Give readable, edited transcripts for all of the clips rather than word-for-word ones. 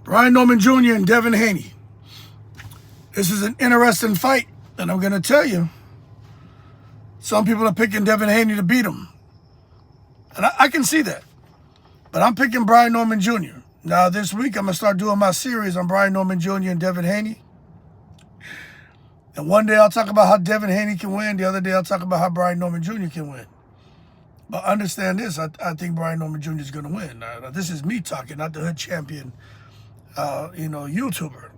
Brian Norman Jr. and Devin Haney. This is an interesting fight, and I'm going to tell you, some people are picking Devin Haney to beat him. And I can see that. But I'm picking Brian Norman Jr. Now, this week, I'm going to start doing my series on Brian Norman Jr. and Devin Haney. And one day, I'll talk about how Devin Haney can win. The other day, I'll talk about how Brian Norman Jr. can win. But understand this, I think Brian Norman Jr. is going to win. Now, this is me talking, not the hood champion, YouTuber.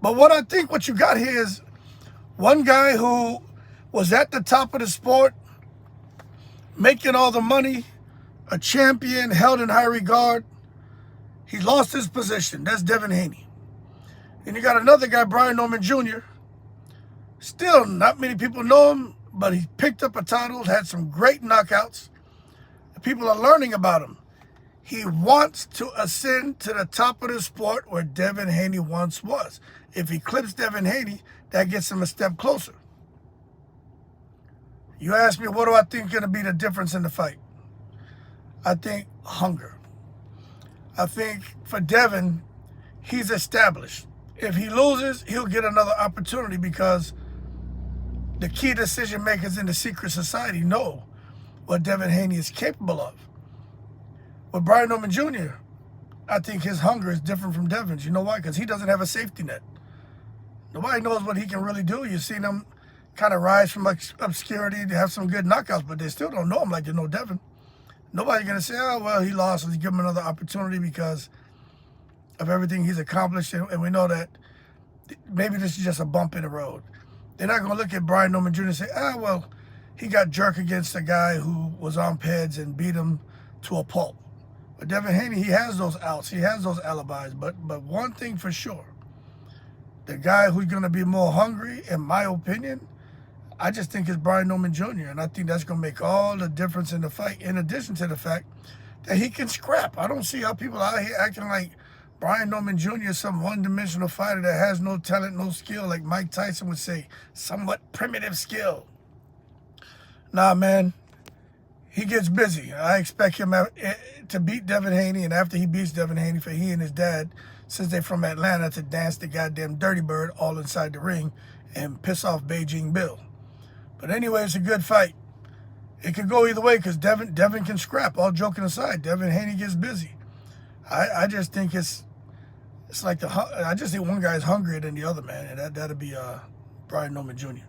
But what you got here is one guy who was at the top of the sport, making all the money, a champion, held in high regard. He lost his position. That's Devin Haney. And you got another guy, Brian Norman Jr. Still, not many people know him, but he picked up a title, had some great knockouts. People are learning about him. He wants to ascend to the top of the sport where Devin Haney once was. If he clips Devin Haney, that gets him a step closer. You ask me, what do I think is going to be the difference in the fight? I think hunger. I think for Devin, he's established. If he loses, he'll get another opportunity because the key decision makers in the secret society know what Devin Haney is capable of. With Brian Norman Jr., I think his hunger is different from Devin's. You know why? Because he doesn't have a safety net. Nobody knows what he can really do. You've seen him kind of rise from obscurity to have some good knockouts, but they still don't know him like they know Devin. Nobody's going to say, oh, well, he lost. Let's give him another opportunity because of everything he's accomplished. And we know that maybe this is just a bump in the road. They're not going to look at Brian Norman Jr. and say, well, he got jerked against a guy who was on peds and beat him to a pulp. But Devin Haney, he has those outs. He has those alibis. But one thing for sure, the guy who's going to be more hungry, in my opinion, I just think is Brian Norman Jr. And I think that's going to make all the difference in the fight, in addition to the fact that he can scrap. I don't see how people out here acting like Brian Norman Jr. is some one-dimensional fighter that has no talent, no skill, like Mike Tyson would say, somewhat primitive skill. Nah, man. He gets busy. I expect him to beat Devin Haney, and after he beats Devin Haney, for he and his dad, since they're from Atlanta, to dance the goddamn Dirty Bird all inside the ring and piss off Beijing Bill. But anyway, it's a good fight. It could go either way because Devin can scrap. All joking aside, Devin Haney gets busy. I just think it's like I just think one guy's hungrier than the other, man, and that'll be Brian Norman Jr.